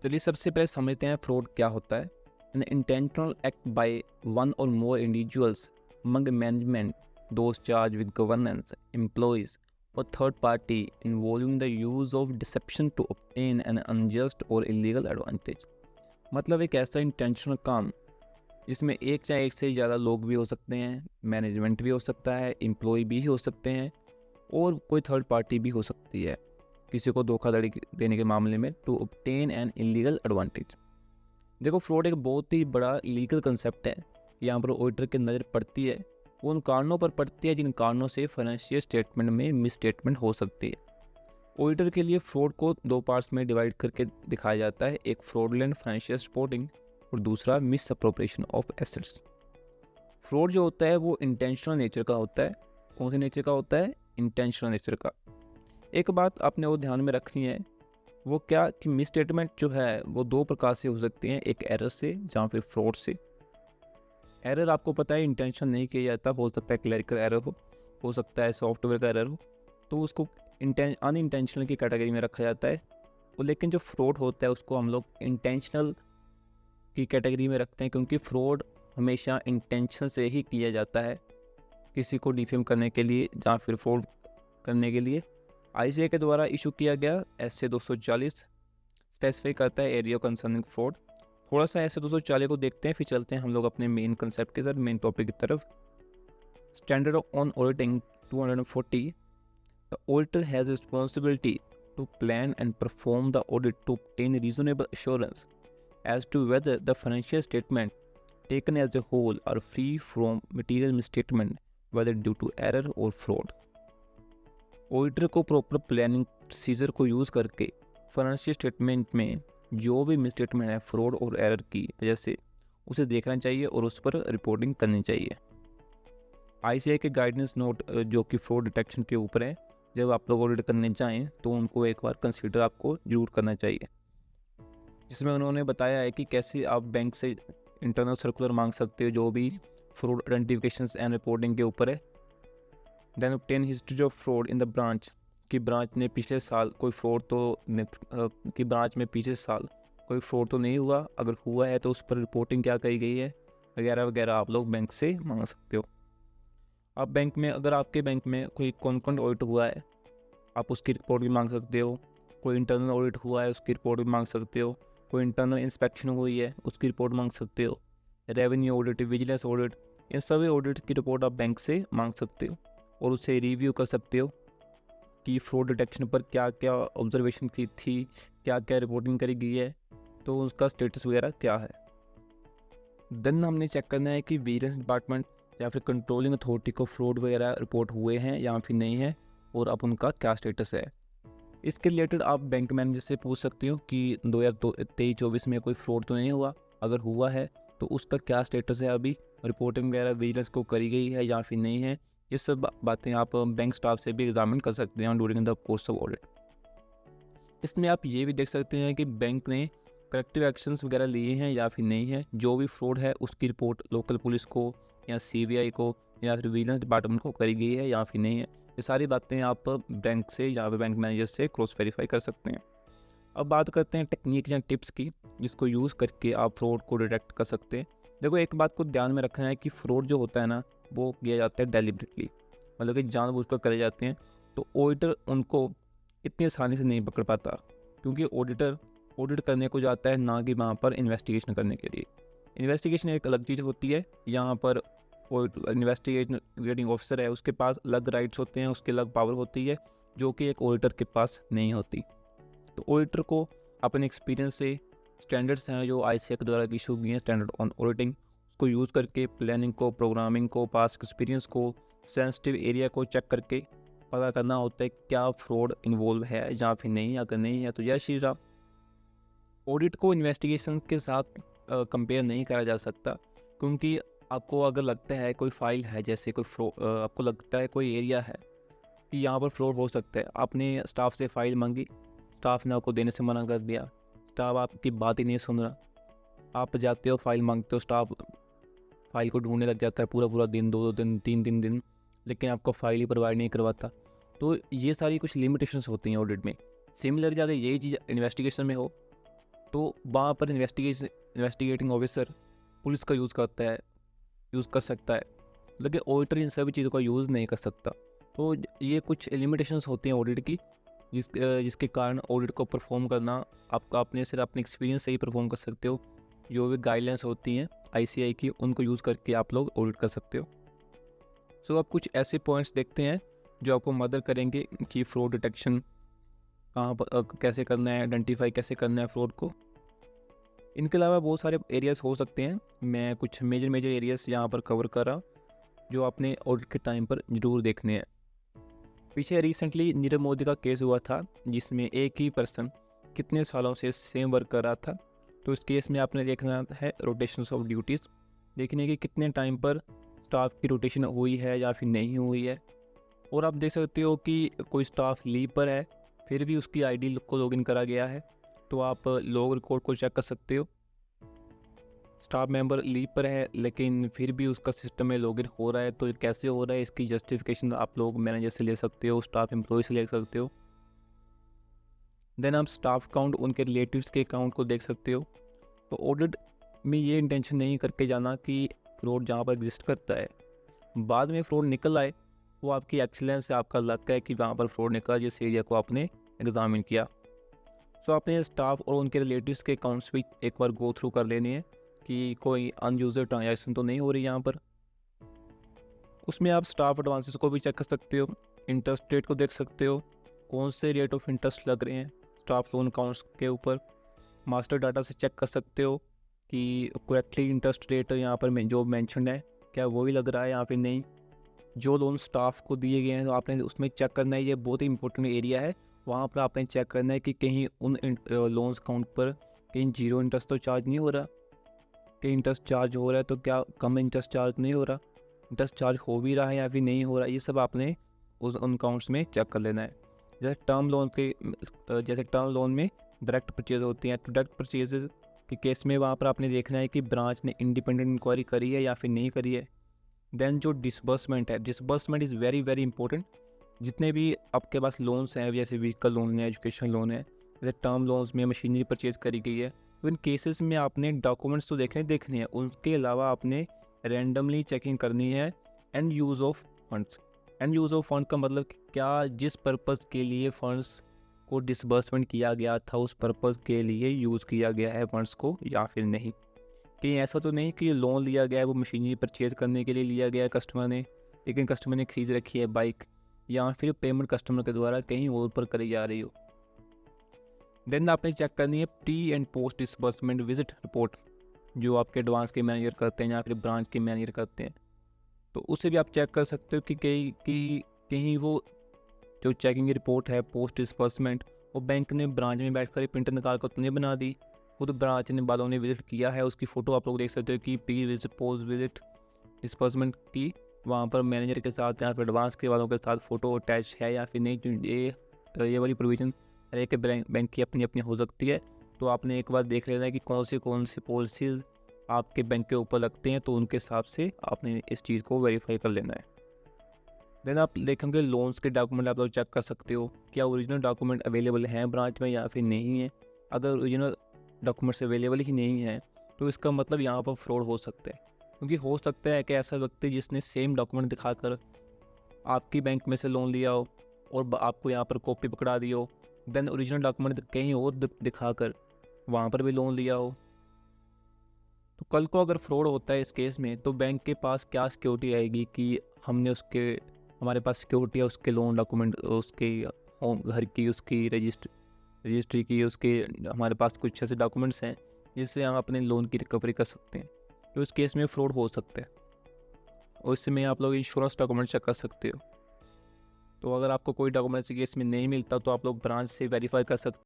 चलिए सबसे पहले समझते हैं फ्रॉड क्या होता है। An intentional act by one और more individuals among management, those charged with governance, employees, or third party involving the use of deception to obtain an unjust or illegal advantage। मतलब एक ऐसा इंटेंशनल काम जिसमें एक चाहे एक से ज़्यादा लोग भी हो सकते हैं, मैनेजमेंट भी हो सकता है, एम्प्लॉय भी हो सकते हैं और कोई थर्ड पार्टी भी हो सकती है किसी को धोखाधड़ी देने के मामले में, to obtain an illegal advantage. देखो फ्रॉड एक बहुत ही बड़ा लीगल कंसेप्ट है। यहाँ पर ऑडिटर की नज़र पड़ती है, वो उन कारणों पर पड़ती है जिन कारणों से फाइनेंशियल स्टेटमेंट में मिस स्टेटमेंट हो सकती है। ऑडिटर के लिए फ्रॉड को दो पार्ट्स में डिवाइड करके दिखाया जाता है, एक फ्रॉडलेंट फाइनेंशियल रिपोर्टिंग और दूसरा miss appropriation of assets. Fraud जो होता है वो इंटेंशनल नेचर का होता है। कौन से नेचर का होता है? इंटेंशनल नेचर का। एक बात आपने वो ध्यान में रखनी है, वो क्या कि मिस स्टेटमेंट जो है वो दो प्रकार से हो सकती हैं, एक एरर से जहाँ फिर फ्रॉड से। एरर आपको पता है इंटेंशन नहीं किया जाता, हो सकता है क्लरिकल एरर हो सकता है सॉफ्टवेयर का एरर हो, तो उसको अनइंटेंशनल की कैटेगरी में रखा जाता है। और लेकिन जो फ्रॉड होता है उसको हम लोग इंटेंशनल की कैटेगरी में रखते हैं, क्योंकि फ्रॉड हमेशा इंटेंशन से ही किया जाता है, किसी को डिफेम करने के लिए या फिर फ्रॉड करने के लिए। आईसीए के द्वारा इशू किया गया एसए 240 स्पेसिफाई करता है एरिया कंसर्निंग फ्रॉड। थोड़ा सा एसए 240 को देखते हैं, फिर चलते हैं हम लोग अपने मेन कंसेप्ट के साथ, मेन टॉपिक की तरफ। Standard on auditing 240, the auditor has responsibility to plan and perform the audit to obtain reasonable assurance as to whether the financial statement taken as a whole are free from material misstatement, whether due to error or fraud। Auditor को proper planning procedure को use करके financial statement में जो भी misstatement है fraud और error की वजह से, उसे देखना चाहिए और उस पर रिपोर्टिंग करनी चाहिए। आईसीआई के गाइडेंस नोट जो कि फ्रॉड डिटेक्शन के ऊपर है, जब आप लोग ऑडिट करने जाएं तो उनको एक बार कंसीडर आपको जरूर करना चाहिए, जिसमें उन्होंने बताया है कि कैसे आप बैंक से इंटरनल सर्कुलर मांग सकते हो जो भी फ्रॉड आइडेंटिफिकेशन एंड रिपोर्टिंग के ऊपर है। Then obtain history of fraud in the branch, कि ब्रांच ने पिछले साल कोई फ्रॉड तो कि ब्रांच में पिछले साल कोई फ्रॉड तो नहीं हुआ, अगर हुआ है तो उस पर रिपोर्टिंग क्या करी गई है, वगैरह वगैरह आप लोग बैंक से मांग सकते हो। आप बैंक में, अगर आपके बैंक में कोई कॉन्करेंट ऑडिट हुआ है, आप उसकी रिपोर्ट भी मांग सकते हो। कोई इंटरनल ऑडिट हुआ है, उसकी रिपोर्ट भी मांग सकते हो। कोई इंटरनल इंस्पेक्शन हुई है, उसकी रिपोर्ट मांग सकते हो। रेवेन्यू ऑडिट, विजिलेंस ऑडिट, इन सभी ऑडिट की रिपोर्ट आप बैंक से मांग सकते हो और उससे रिव्यू कर सकते हो कि फ्रॉड डिटेक्शन पर क्या क्या ऑब्जर्वेशन की थी, क्या क्या रिपोर्टिंग करी गई है, तो उसका स्टेटस वगैरह क्या है। देन हमने चेक करना है कि विजिलेंस डिपार्टमेंट या फिर कंट्रोलिंग अथॉरिटी को फ्रॉड वगैरह रिपोर्ट हुए हैं या फिर नहीं है, और अब उनका क्या स्टेटस है। इसके रिलेटेड आप बैंक मैनेजर से पूछ सकते हो कि 2023-24 में कोई फ्रॉड तो नहीं हुआ, अगर हुआ है तो उसका क्या स्टेटस है, अभी रिपोर्टिंग वगैरह विजिलेंस को करी गई है या फिर नहीं है। ये सब बातें आप बैंक स्टाफ से भी एग्जामिन कर सकते हैं during the course of audit. इसमें आप ये भी देख सकते हैं कि बैंक ने करेक्टिव एक्शंस वगैरह लिए हैं या फिर नहीं है। जो भी फ्रॉड है उसकी रिपोर्ट लोकल पुलिस को या सीबीआई को या फिर विजिलेंस डिपार्टमेंट को करी गई है या फिर नहीं है। ये सारी बातें आप बैंक से या फिर बैंक मैनेजर से क्रॉस वेरीफाई कर सकते हैं। अब बात करते हैं टेक्निक या टिप्स की, जिसको यूज़ करके आप फ्रॉड को डिटेक्ट कर सकते हैं। देखो एक बात को ध्यान में रखना है कि फ्रॉड जो होता है ना, वो किया जाता है डेलिबरेटली, मतलब कि जानबूझकर करे जाते हैं। तो ऑडिटर उनको इतनी आसानी से नहीं पकड़ पाता, क्योंकि ऑडिटर ऑडिट करने को जाता है, ना कि वहाँ पर इन्वेस्टिगेशन करने के लिए। इन्वेस्टिगेशन एक अलग चीज़ होती है। यहाँ पर इन्वेस्टिगेटिंग ऑफिसर है, उसके पास अलग राइट्स होते हैं, उसकी अलग पावर होती है, जो कि एक ऑडिटर के पास नहीं होती। तो ऑडिटर को अपने एक्सपीरियंस से स्टैंडर्ड्स हैं जो आईसीए के द्वारा इशू किए हैं, स्टैंडर्ड ऑन ऑडिटिंग, उसको यूज़ करके प्लानिंग को, प्रोग्रामिंग को, पास्ट एक्सपीरियंस को, सेंसिटिव एरिया को चेक करके पता करना होता है क्या फ्रॉड इन्वॉल्व है या फिर नहीं। अगर नहीं है तो यह चीज़ आप ऑडिट को इन्वेस्टिगेशन के साथ कंपेयर नहीं करा जा सकता, क्योंकि आपको अगर लगता है कोई फाइल है, जैसे कोई आपको लगता है कोई एरिया है कि यहाँ पर फ्रॉड हो सकता है, आपने स्टाफ से फाइल मांगी, स्टाफ ने आपको देने से मना कर दिया, स्टाफ आपकी बात ही नहीं सुन रहा, आप जाते हो फाइल मांगते हो, स्टाफ फाइल को ढूंढने लग जाता है पूरा पूरा दिन, 2-2 दिन, 3-3 दिन, लेकिन आपको फाइल ही प्रोवाइड नहीं करवाता। तो ये सारी कुछ लिमिटेशंस होती हैं ऑडिट में। सिमिलर अगर यही चीज़ इन्वेस्टिगेशन में हो तो वहाँ पर इन्वेस्टिगेटिंग ऑफिसर पुलिस का यूज़ कर सकता है, लेकिन ऑडिटर इन सभी चीज़ों का यूज़ नहीं कर सकता। तो ये कुछ लिमिटेशंस होती हैं ऑडिट की, जिसके कारण ऑडिट को परफॉर्म करना आपका सिर्फ अपने एक्सपीरियंस से ही परफॉर्म कर सकते हो। जो भी गाइडलाइंस होती हैं ICAI की, उनको यूज़ करके आप लोग ऑडिट कर सकते हो। सो अब कुछ ऐसे पॉइंट्स देखते हैं जो आपको मदद करेंगे कि फ्रॉड डिटेक्शन कहाँ पर कैसे करना है, आइडेंटिफाई कैसे करना है फ्रॉड को। इनके अलावा बहुत सारे एरियाज़ हो सकते हैं, मैं कुछ मेजर एरियाज़ यहाँ पर कवर कर रहा, जो आपने ऑडिट के टाइम पर ज़रूर देखने हैं। पीछे रिसेंटली नीरव मोदी का केस हुआ था, जिसमें एक ही पर्सन कितने सालों से सेम वर्क कर रहा था। तो इस केस में आपने देखना है रोटेशंस ऑफ ड्यूटीज़, देखने की कितने टाइम पर स्टाफ की रोटेशन हुई है या फिर नहीं हुई है। और आप देख सकते हो कि कोई स्टाफ लीव पर है, फिर भी उसकी ID को लॉगिन करा गया है, तो आप लॉग रिकॉर्ड को चेक कर सकते हो। स्टाफ मेंबर लीव पर है लेकिन फिर भी उसका सिस्टम में लॉगिन हो रहा है, तो कैसे हो रहा है इसकी जस्टिफिकेशन आप लोग मैनेजर से ले सकते हो, स्टाफ एम्प्लॉय से ले सकते हो। देन आप स्टाफ अकाउंट, उनके रिलेटिव्स के अकाउंट को देख सकते हो। तो ऑडिट में ये इंटेंशन नहीं करके जाना कि फ्रॉड जहाँ पर एग्जिस्ट करता है बाद में फ्रॉड निकल आए, वो आपकी एक्सीलेंस है, आपका लक है कि वहाँ पर फ्रॉड निकला जिस एरिया को आपने एग्जामिन किया। सो आपने स्टाफ और उनके रिलेटिव्स के अकाउंट्स भी एक बार गो थ्रू कर लेने हैं कि कोई अनयूजर ट्रांजैक्शन तो नहीं हो रही यहाँ पर। उसमें आप स्टाफ एडवांसेस को भी चेक कर सकते हो, इंटरेस्ट रेट को देख सकते हो, कौन से रेट ऑफ इंटरेस्ट लग रहे हैं स्टाफ लोन अकाउंट्स के ऊपर। मास्टर डाटा से चेक कर सकते हो कि करेक्टली इंटरेस्ट रेट यहाँ पर जो मेंशन है क्या वही लग रहा है या फिर नहीं। जो लोन स्टाफ को दिए गए हैं तो आपने उसमें चेक करना है, ये बहुत ही इंपॉर्टेंट एरिया है। वहाँ पर आपने चेक करना है कि कहीं उन लोन्स अकाउंट पर कहीं जीरो इंटरेस्ट तो चार्ज नहीं हो रहा, कहीं इंटरेस्ट चार्ज हो रहा है तो क्या कम इंटरेस्ट चार्ज नहीं हो रहा, इंटरेस्ट चार्ज हो भी रहा है या फिर नहीं हो रहा। ये सब आपने उन अकाउंट्स में चेक कर लेना है। जैसे टर्म लोन में डायरेक्ट परचेज होती हैं, तो डायरेक्ट परचेजेज के केस में वहाँ पर आपने देखना है कि ब्रांच ने इंडिपेंडेंट इंक्वायरी करी है या फिर नहीं करी है। देन जो डिसबर्समेंट है, disbursement is very very important. जितने भी आपके पास लोन्स हैं, जैसे व्हीकल लोन है, एजुकेशन लोन है, जैसे टर्म लोन्स में मशीनरी परचेज करी गई है, तो इन केसेस में आपने डॉक्यूमेंट्स तो देखने हैं, उनके अलावा आपने रैंडमली चेकिंग करनी है and use of funds. And use of fund का मतलब क्या जिस पर्पज़ के लिए फ़ंड्स को डिसबर्समेंट किया गया था उस पर्पज़ के लिए यूज़ किया गया है फंड्स को या फिर नहीं। कहीं ऐसा तो नहीं कि लोन लिया गया है वो मशीनरी परचेज करने के लिए लिया गया है कस्टमर ने, लेकिन कस्टमर ने खरीद रखी है बाइक, या फिर पेमेंट कस्टमर के द्वारा कहीं और पर करी जा रही हो। देन आपने चेक करनी है pre and post disbursement visit report, जो आपके एडवांस के मैनेजर करते हैं या फिर ब्रांच के मैनेजर करते हैं। तो उससे भी आप चेक कर सकते हो कि कहीं वो जो चेकिंग रिपोर्ट है पोस्ट डिसबर्समेंट, वो बैंक ने ब्रांच में बैठ कर प्रिंटर निकाल कर तो नहीं बना दी, खुद ब्रांच ने वालों ने विजिट किया है, उसकी फ़ोटो आप लोग देख सकते हो कि pre visit post visit disbursement की वहाँ पर मैनेजर के साथ या फिर एडवांस के वालों के साथ फ़ोटो अटैच है या फिर नहीं। ये वाली प्रोविज़न हर एक बैंक की अपनी अपनी हो सकती है, तो आपने एक बार देख लेना है कि कौन सी पॉलिसीज़ आपके बैंक के ऊपर लगते हैं, तो उनके हिसाब से आपने इस चीज़ को वेरीफाई कर लेना है। देन आप देखेंगे लोन्स के डॉक्यूमेंट आप लोग चेक कर सकते हो, क्या ओरिजिनल डॉक्यूमेंट अवेलेबल हैं ब्रांच में या फिर नहीं है। अगर ओरिजिनल डॉक्यूमेंट्स अवेलेबल ही नहीं है तो इसका मतलब यहाँ पर फ्रॉड हो सकता है, क्योंकि हो सकता है कि ऐसा व्यक्ति जिसने सेम डॉक्यूमेंट दिखाकर आपकी बैंक में से लोन लिया हो और आपको यहाँ पर कॉपी पकड़ा दी हो, देन ओरिजिनल डॉक्यूमेंट कहीं और दिखाकर वहाँ पर भी लोन लिया हो। तो कल को अगर फ्रॉड होता है इस केस में, तो बैंक के पास क्या सिक्योरिटी रहेगी कि हमारे पास सिक्योरिटी है उसके लोन डॉक्यूमेंट, उसके होम घर की, उसकी रजिस्ट्री की, उसके हमारे पास कुछ ऐसे डॉक्यूमेंट्स हैं जिससे हम अपने लोन की रिकवरी कर सकते हैं। तो इस केस में फ्रॉड हो सकता है, और इसमें आप लोग इंश्योरेंस डॉक्यूमेंट चेक कर सकते हो। तो अगर आपको कोई डॉक्यूमेंट्स केस में नहीं मिलता तो आप लोग ब्रांच से वेरीफाई कर सकते